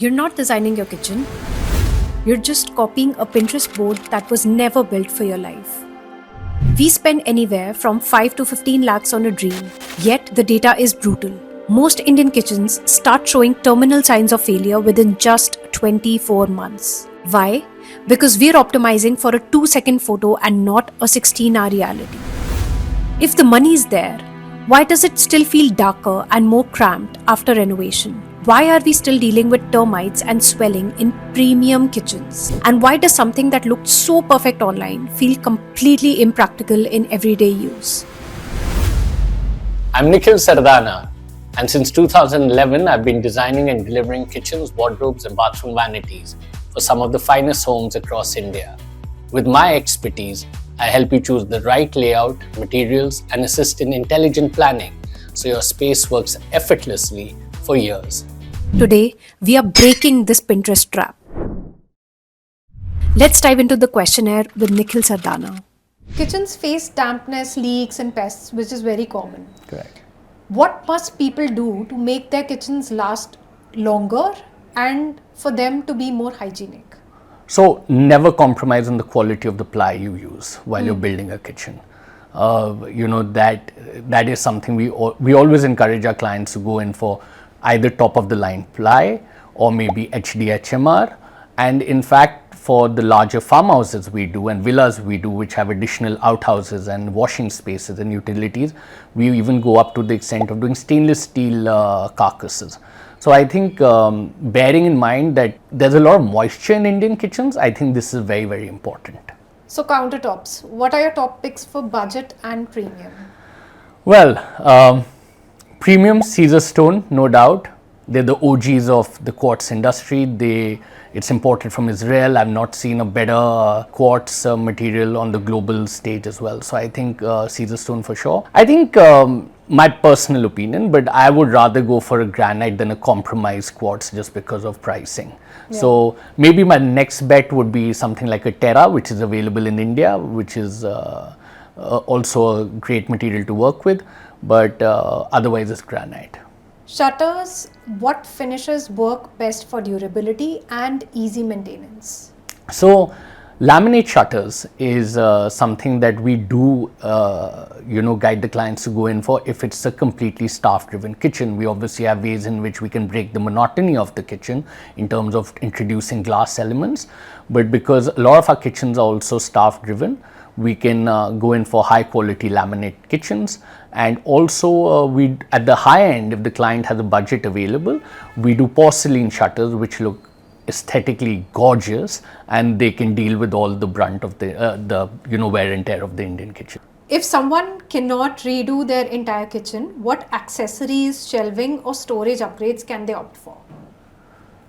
You're not designing your kitchen. You're just copying a Pinterest board that was never built for your life. We spend anywhere from 5 to 15 lakhs on a dream, yet the data is brutal. Most Indian kitchens start showing terminal signs of failure within just 24 months. Why? Because we're optimizing for a 2-second photo and not a 16-hour reality. If the money is there, why does it still feel darker and more cramped after renovation? Why are we still dealing with termites and swelling in premium kitchens? And why does something that looked so perfect online feel completely impractical in everyday use? I'm Nikhil Sardana, and since 2011, I've been designing and delivering kitchens, wardrobes, and bathroom vanities for some of the finest homes across India. With my expertise, I help you choose the right layout, materials, and assist in intelligent planning so your space works effortlessly for years. Today, we are breaking this Pinterest trap. Let's dive into the questionnaire with Nikhil Sardana. Kitchens face dampness, leaks, and pests, which is very common. Correct. What must people do to make their kitchens last longer and for them to be more hygienic? So never compromise on the quality of the ply you use while you're building a kitchen. That is something we always encourage our clients to go in for, either top of the line ply or maybe HDHMR. And in fact, for the larger farmhouses we do and villas we do, which have additional outhouses and washing spaces and utilities, we even go up to the extent of doing stainless steel carcasses. So I think bearing in mind that there's a lot of moisture in Indian kitchens, I think this is very, very important. So countertops, what are your top picks for budget and premium? Well, premium Caesar stone, no doubt. They're the OGs of the quartz industry. It's imported from Israel. I've not seen a better quartz material on the global stage as well. So I think Caesar stone for sure. I think my personal opinion, but I would rather go for a granite than a compromised quartz just because of pricing. Yeah. So maybe my next bet would be something like a Terra, which is available in India, which is also a great material to work with, but otherwise it's granite. Shutters, what finishes work best for durability and easy maintenance? So laminate shutters is something that we do guide the clients to go in for if it's a completely staff driven kitchen. We obviously have ways in which we can break the monotony of the kitchen in terms of introducing glass elements, but because a lot of our kitchens are also staff driven, we can go in for high quality laminate kitchens. And also we at the high end, if the client has a budget available, we do porcelain shutters which look aesthetically gorgeous and they can deal with all the brunt of the wear and tear of the Indian kitchen. If someone cannot redo their entire kitchen, what accessories, shelving or storage upgrades can they opt for?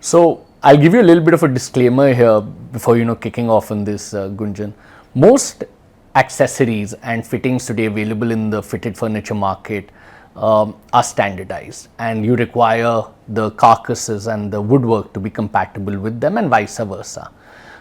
So I'll give you a little bit of a disclaimer here before kicking off on this, Gunjan. Most accessories and fittings today available in the fitted furniture market are standardized, and you require the carcasses and the woodwork to be compatible with them and vice versa.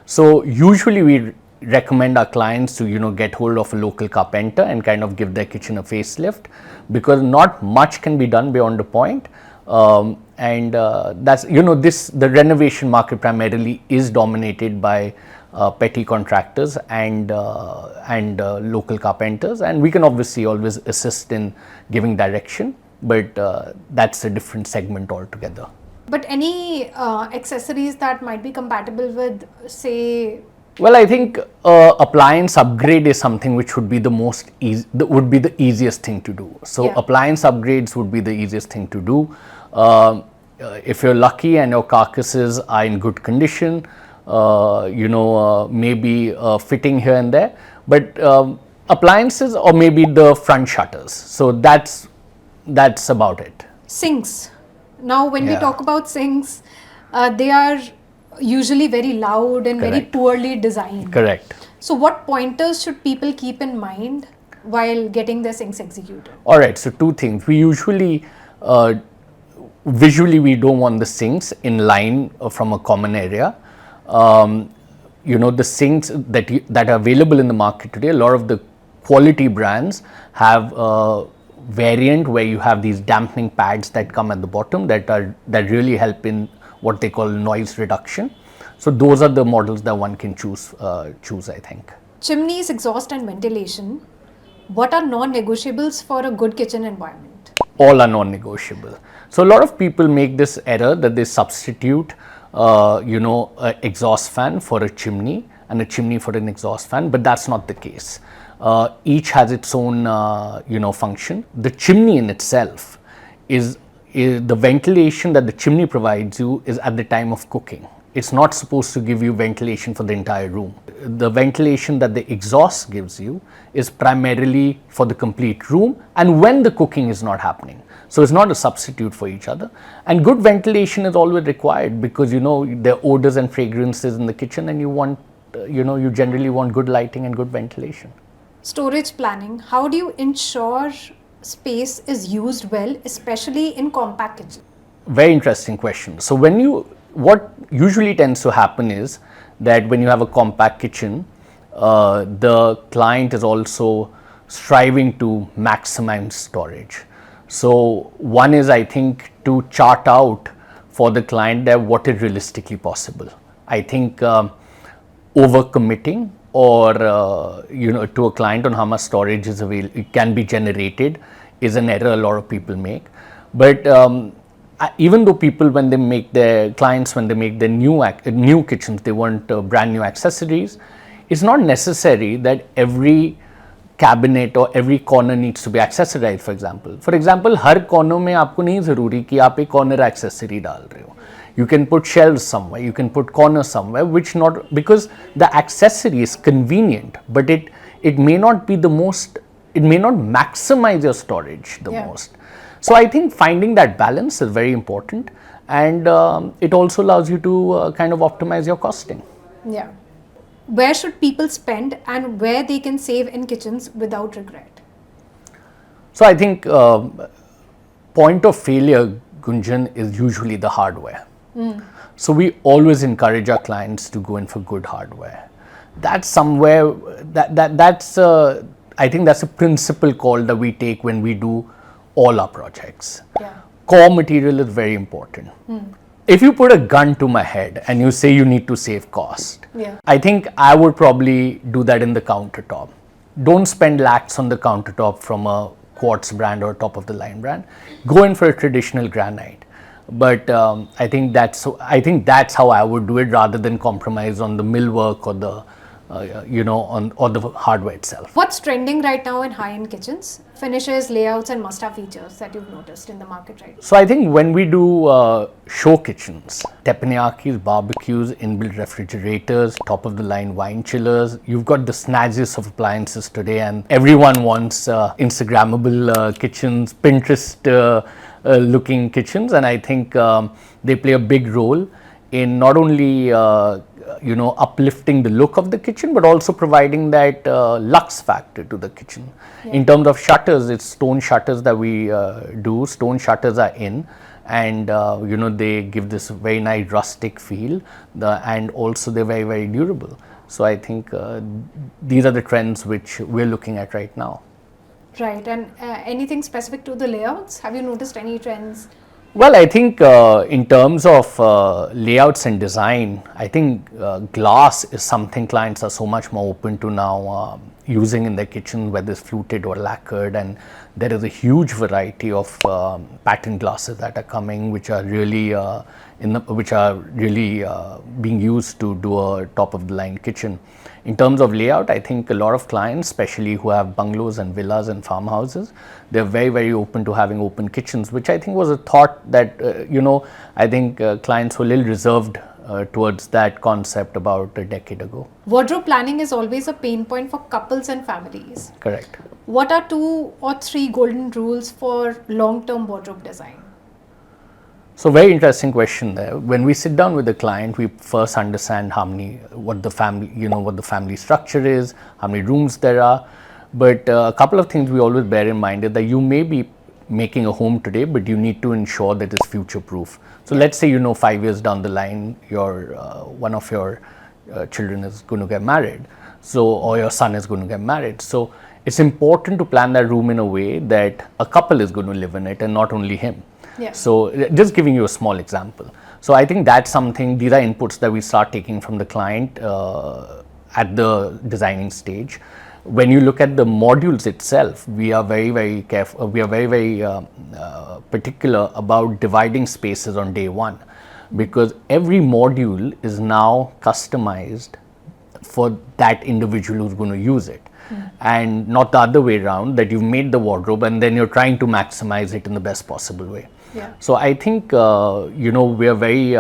So usually we recommend our clients to get hold of a local carpenter and kind of give their kitchen a facelift, because not much can be done beyond a point. That's the renovation market primarily is dominated by petty contractors and local carpenters, and we can obviously always assist in giving direction, but that's a different segment altogether. But any accessories that might be compatible with, say? Well, I think appliance upgrade is something which would be the easiest thing to do. So yeah. Appliance upgrades would be the easiest thing to do. If you're lucky and your carcasses are in good condition, maybe fitting here and there, but appliances or maybe the front shutters. So that's about it. Sinks. Now when we talk about sinks, they are usually very loud and Correct. Very poorly designed. Correct. So what pointers should people keep in mind while getting their sinks executed? Alright, so two things. We usually visually we don't want the sinks in line from a common area. The sinks that are available in the market today, a lot of the quality brands have a variant where you have these dampening pads that come at the bottom that really help in what they call noise reduction. So those are the models that one can choose, I think. Chimneys, exhaust and ventilation. What are non-negotiables for a good kitchen environment? All are non-negotiable. So a lot of people make this error that they substitute, an exhaust fan for a chimney and a chimney for an exhaust fan, but that's not the case. Each has its own, function. The chimney in itself is the ventilation that the chimney provides you is at the time of cooking. It's not supposed to give you ventilation for the entire room. The ventilation that the exhaust gives you is primarily for the complete room and when the cooking is not happening. So it's not a substitute for each other. And good ventilation is always required because there are odors and fragrances in the kitchen and you generally want good lighting and good ventilation. Storage planning. How do you ensure space is used well, especially in compact kitchen? Very interesting question. So what usually tends to happen is that when you have a compact kitchen, the client is also striving to maximize storage. So one is, I think, to chart out for the client that what is realistically possible. I think overcommitting or to a client on how much storage is available, it can be generated, is an error a lot of people make. But even though people, when they make their new kitchens, they want brand new accessories, it's not necessary that every cabinet or every corner needs to be accessorized. For example, हर कोनों में आपको नहीं ज़रूरी कि आप एक corner accessory डाल रहे हो. You can put shelves somewhere, you can put corners somewhere, because the accessory is convenient, but it may not be the most, it may not maximize your storage the most. So I think finding that balance is very important, and it also allows you to kind of optimize your costing. Yeah. Where should people spend and where they can save in kitchens without regret? So I think point of failure, Gunjan, is usually the hardware. So we always encourage our clients to go in for good hardware. That's somewhere that's I think that's a principal call that we take when we do all our projects. Core material is very important. If you put a gun to my head and you say you need to save cost, I think I would probably do that in the countertop. Don't spend lakhs on the countertop from a quartz brand or top of the line brand. Go in for a traditional granite. But I think that's how I would do it, rather than compromise on the millwork or the or the hardware itself. What's trending right now in high-end kitchens? Finishes, layouts and must-have features that you've noticed in the market right now? So I think when we do show kitchens, teppanyakis, barbecues, inbuilt refrigerators, top-of-the-line wine chillers, you've got the snazziest of appliances today, and everyone wants Instagrammable kitchens, Pinterest looking kitchens, and I think they play a big role in not only uplifting the look of the kitchen, but also providing that lux factor to the kitchen. In terms of shutters, it's stone shutters that we do. Stone shutters are in, and they give this very nice rustic feel, and also they're very, very durable. So I think these are the trends which we're looking at right now. Right. And anything specific to the layouts? Have you noticed any trends? Well, I think in terms of layouts and design, I think glass is something clients are so much more open to now using in their kitchen, whether it's fluted or lacquered, and there is a huge variety of pattern glasses that are coming, which are really being used to do a top of the line kitchen. In terms of layout, I think a lot of clients, especially who have bungalows and villas and farmhouses, they're very, very open to having open kitchens, which I think was a thought that, I think clients were a little reserved towards that concept about a decade ago. Wardrobe planning is always a pain point for couples and families. Correct. What are 2 or 3 golden rules for long-term wardrobe design? So very interesting question there. When we sit down with the client, we first understand what the family structure is, how many rooms there are. But a couple of things we always bear in mind is that you may be making a home today, but you need to ensure that it's future proof. So let's say 5 years down the line, one of your children is going to get married, or your son is going to get married. So it's important to plan that room in a way that a couple is going to live in it and not only him. So just giving you a small example. So I think that's something, these are inputs that we start taking from the client at the designing stage. When you look at the modules itself, we are very careful, we are very particular about dividing spaces on day one, because every module is now customized for that individual who's going to use it. And not the other way around, that you've made the wardrobe and then you're trying to maximize it in the best possible way. Yeah. So I think, we are very,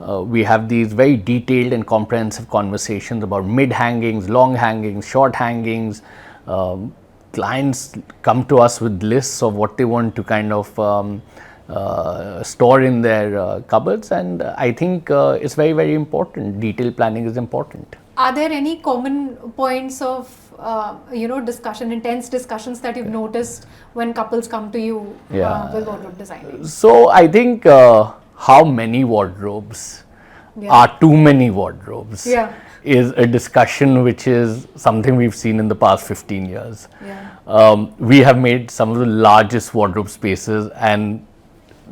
we have these very detailed and comprehensive conversations about mid hangings, long hangings, short hangings. Clients come to us with lists of what they want to kind of store in their cupboards, and I think it's very important. Detailed planning is important. Are there any common points of discussion, intense discussions that you've noticed when couples come to you with wardrobe designing? So I think how many wardrobes are too many wardrobes is a discussion which is something we've seen in the past 15 years. We have made some of the largest wardrobe spaces and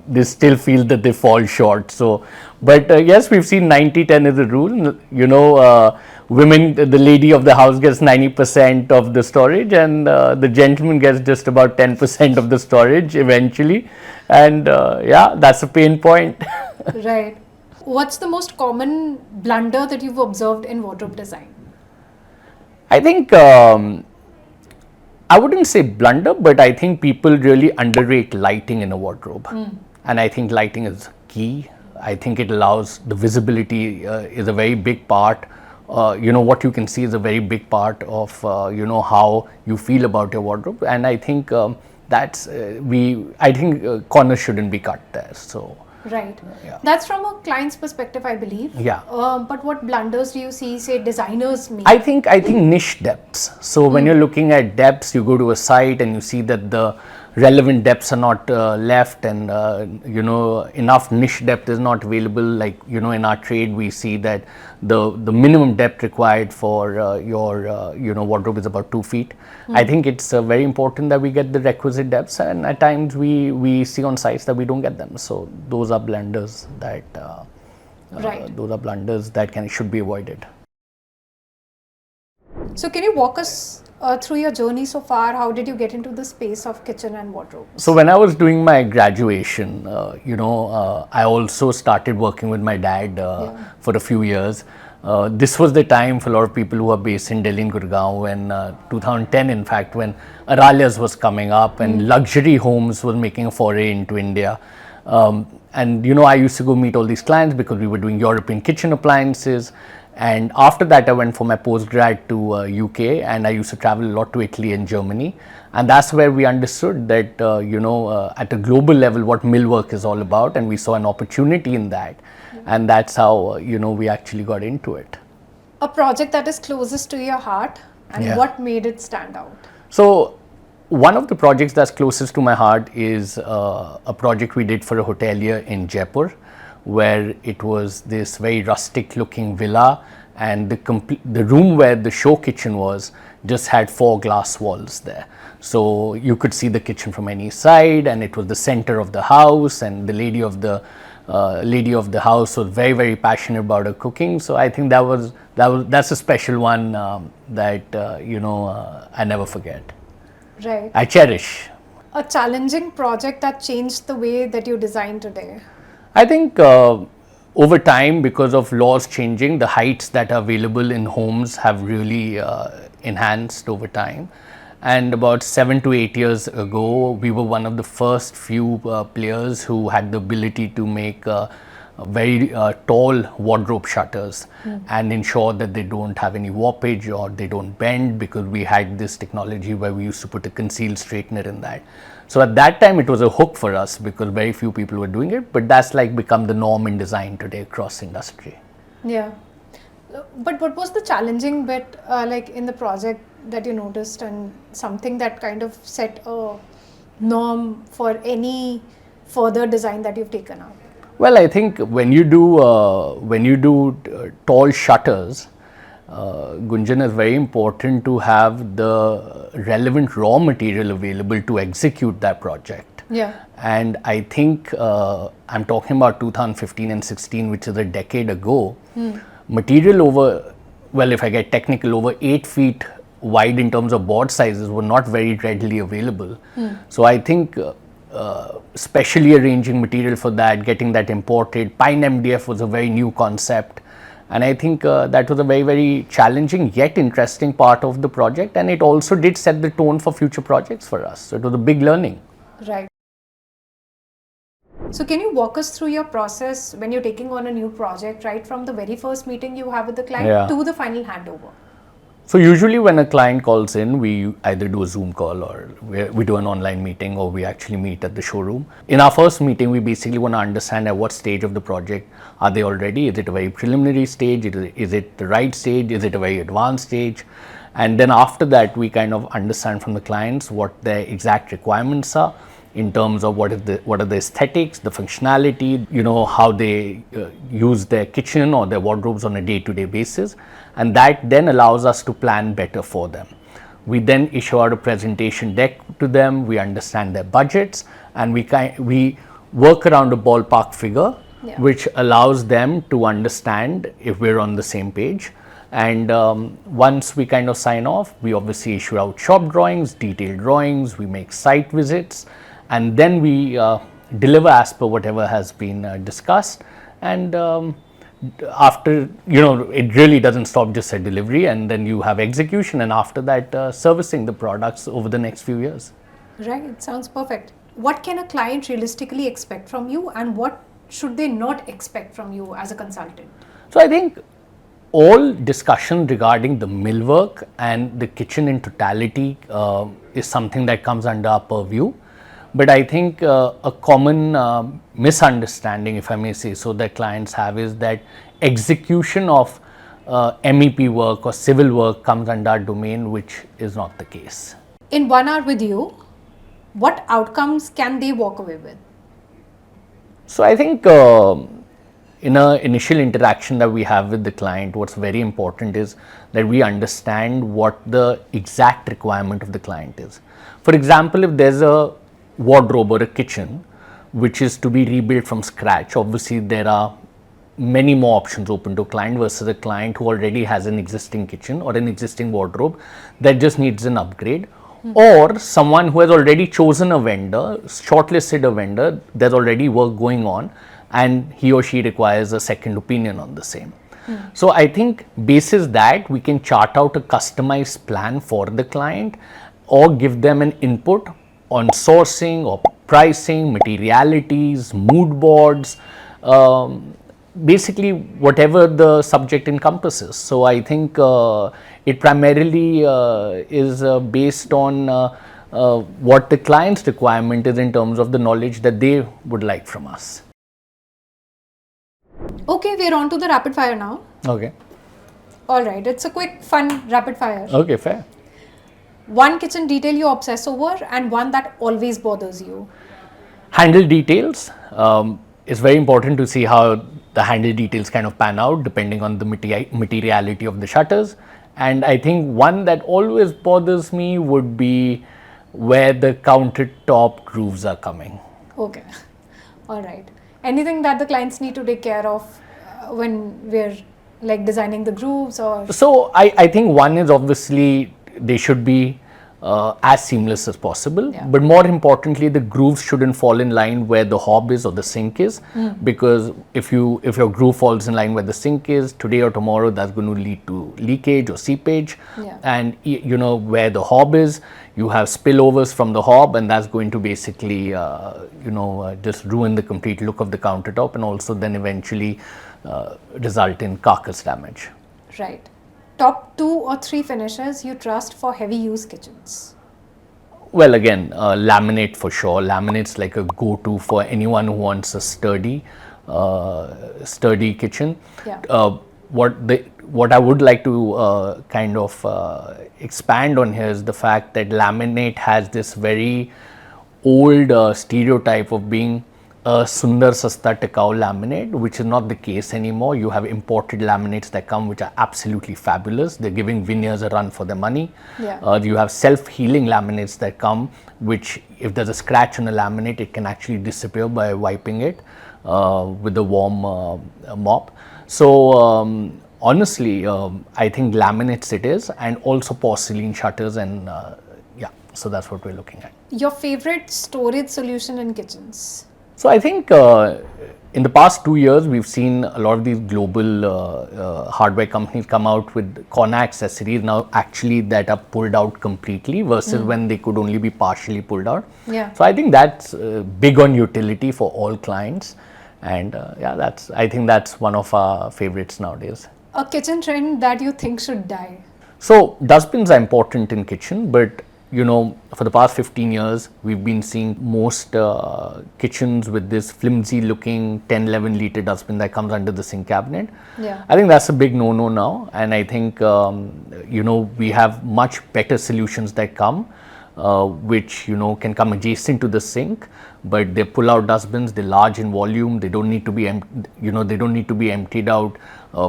they still feel that they fall short. So, but yes, we've seen 90-10 is the rule. Women, the lady of the house gets 90% of the storage, and the gentleman gets just about 10% of the storage eventually. And that's a pain point. Right. What's the most common blunder that you've observed in wardrobe design? I think I wouldn't say blunder, but I think people really underrate lighting in a wardrobe. And I think lighting is key. I think it allows the visibility is a very big part. What you can see is a very big part of how you feel about your wardrobe. And I think corners shouldn't be cut there. So. Right. That's from a client's perspective, I believe. But what blunders do you see, say, designers make? I think niche depths. So when you're looking at depths, you go to a site and you see that the relevant depths are not left, and enough niche depth is not available. Like in our trade, we see that the minimum depth required for your wardrobe is about 2 feet. I think it's very important that we get the requisite depths, and at times we see on sites that we don't get them. So those are blunders that should be avoided. So can you walk us through your journey so far? How did you get into the space of kitchen and wardrobe? So when I was doing my graduation, I also started working with my dad for a few years. This was the time for a lot of people who are based in Delhi and Gurgaon when 2010, in fact, when Aralyas was coming up and luxury homes was making a foray into India. And I used to go meet all these clients because we were doing European kitchen appliances. And after that, I went for my postgrad to UK, and I used to travel a lot to Italy and Germany. And that's where we understood that, at a global level, what millwork is all about. And we saw an opportunity in that. And that's how, we actually got into it. A project that is closest to your heart, and what made it stand out? So, one of the projects that's closest to my heart is a project we did for a hotelier in Jaipur, where it was this very rustic looking villa, and the room where the show kitchen was just had 4 glass walls there. So you could see the kitchen from any side, and it was the center of the house, and the lady of the house was very passionate about her cooking. So I think that's a special one that I never forget. Right. I cherish. A challenging project that changed the way that you design today? I think over time, because of laws changing, the heights that are available in homes have really enhanced over time. And about 7 to 8 years ago, we were one of the first few players who had the ability to make very tall wardrobe shutters and ensure that they don't have any warpage or they don't bend, because we had this technology where we used to put a concealed straightener in that. So at that time it was a hook for us because very few people were doing it, but that's like become the norm in design today across industry. Yeah. But what was the challenging bit like in the project that you noticed, and something that kind of set a norm for any further design that you've taken up? Well, I think when you do tall shutters, Gunjan, is very important to have the relevant raw material available to execute that project. Yeah. And I think I'm talking about 2015 and 16, which is a decade ago. Material over, well, if I get technical, over 8 feet wide in terms of board sizes were not very readily available. So I think specially arranging material for that, getting that imported, Pine MDF was a very new concept. And I think that was a very, very challenging yet interesting part of the project. And it also did set the tone for future projects for us. So it was a big learning. Right. So can you walk us through your process when you're taking on a new project, right from the very first meeting you have with the client to the final handover? So usually when a client calls in, we either do a Zoom call or we do an online meeting, or we actually meet at the showroom. In our first meeting, we basically want to understand at what stage of the project are they already. Is it a very preliminary stage? Is it the right stage? Is it a very advanced stage? And then after that, we kind of understand from the clients what their exact requirements are in terms of what are the aesthetics, the functionality, how they use their kitchen or their wardrobes on a day-to-day basis, and that then allows us to plan better for them. We then issue out a presentation deck to them. We understand their budgets, and we work around a ballpark figure, which allows them to understand if we're on the same page. And once we kind of sign off, we obviously issue out shop drawings, detailed drawings, we make site visits, and then we deliver as per whatever has been discussed. And after, it really doesn't stop just at delivery, and then you have execution, and after that servicing the products over the next few years. Right, sounds perfect. What can a client realistically expect from you, and what should they not expect from you as a consultant? So I think all discussion regarding the millwork and the kitchen in totality is something that comes under our purview. But I think a common misunderstanding, if I may say so, that clients have is that execution of MEP work or civil work comes under our domain, which is not the case. In 1 hour with you, what outcomes can they walk away with? So I think in an initial interaction that we have with the client, what's very important is that we understand what the exact requirement of the client is. For example, if there's a wardrobe or a kitchen which is to be rebuilt from scratch, obviously there are many more options open to a client versus a client who already has an existing kitchen or an existing wardrobe that just needs an upgrade, or someone who has already chosen a vendor, shortlisted a vendor, there's already work going on, and he or she requires a second opinion on the same. So I think basis that we can chart out a customized plan for the client or give them an input on sourcing or pricing, materialities, mood boards, basically whatever the subject encompasses. So I think it primarily is based on what the client's requirement is in terms of the knowledge that they would like from us. Okay, we're on to the rapid fire now. Okay. All right, it's a quick, fun rapid fire. Okay, fair. One kitchen detail you obsess over and one that always bothers you. Handle details. It's very important to see how the handle details kind of pan out depending on the materiality of the shutters. And I think one that always bothers me would be where the countertop grooves are coming. Okay. All right. Anything that the clients need to take care of when we're like designing the grooves or? So I think one is obviously they should be as seamless as possible, but more importantly the grooves shouldn't fall in line where the hob is or the sink is, because if your groove falls in line where the sink is, today or tomorrow that's going to lead to leakage or seepage, and where the hob is, you have spillovers from the hob, and that's going to basically just ruin the complete look of the countertop and also then eventually result in carcass damage. Right. Top 2 or 3 finishes you trust for heavy use kitchens? Well, again, laminate for sure. Laminate's like a go-to for anyone who wants a sturdy kitchen. What I would like to kind of expand on here is the fact that laminate has this very old stereotype of being a Sundar Sasta Tikau laminate, which is not the case anymore. You have imported laminates that come, which are absolutely fabulous. They're giving veneers a run for their money. Yeah. You have self-healing laminates that come, which if there's a scratch on a laminate, it can actually disappear by wiping it with a warm mop. So honestly, I think laminates it is, and also porcelain shutters, and yeah, so that's what we're looking at. Your favorite storage solution in kitchens? So I think in the past 2 years, we've seen a lot of these global hardware companies come out with corner accessories now actually that are pulled out completely versus when they could only be partially pulled out. Yeah. So I think that's big on utility for all clients, and yeah, I think that's one of our favorites nowadays. A kitchen trend that you think should die? So dustbins are important in kitchen, but you know, for the past 15 years, we've been seeing most kitchens with this flimsy looking 10-11 liter dustbin that comes under the sink cabinet. Yeah. I think that's a big no-no now, and I think you know, we have much better solutions that come which, you know, can come adjacent to the sink, but they're pull-out dustbins. They're large in volume. They don't need to be they don't need to be emptied out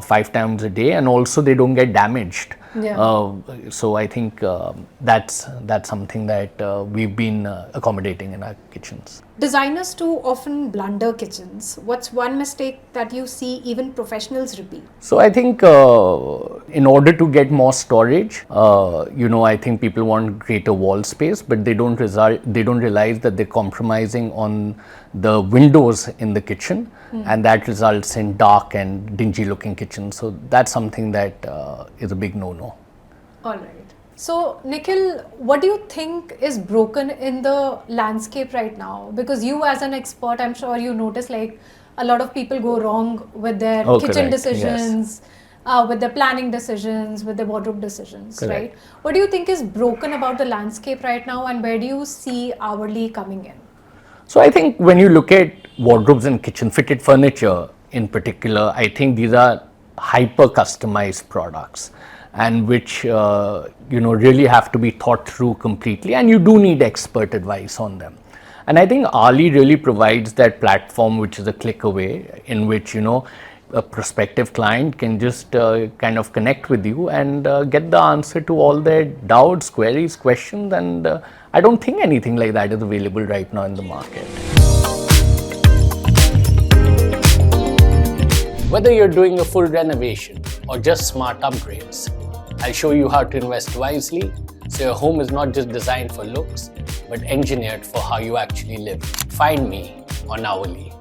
5 times a day, and also they don't get damaged. Yeah. So I think that's something that we've been accommodating in our kitchens. Designers too often blunder kitchens. What's one mistake that you see even professionals repeat? So I think in order to get more storage, you know, I think people want greater wall space, but they don't realize that they're compromising on the windows in the kitchen, and that results in dark and dingy looking kitchens. So that's something that is a big no-no. All right. So, Nikhil, what do you think is broken in the landscape right now? Because you as an expert, I'm sure you notice like a lot of people go wrong with their kitchen correct. decisions, with their planning decisions, with their wardrobe decisions, Correct. right? What do you think is broken about the landscape right now, and where do you see hourly coming in? So I think when you look at wardrobes and kitchen fitted furniture in particular, I think these are hyper customized products, and which you know, really have to be thought through completely, and you do need expert advice on them. And I think hourly really provides that platform which is a click away, in which, you know, a prospective client can just kind of connect with you and get the answer to all their doubts, queries, questions, and I don't think anything like that is available right now in the market. Whether you're doing a full renovation or just smart upgrades, I'll show you how to invest wisely so your home is not just designed for looks, but engineered for how you actually live. Find me on Hourly.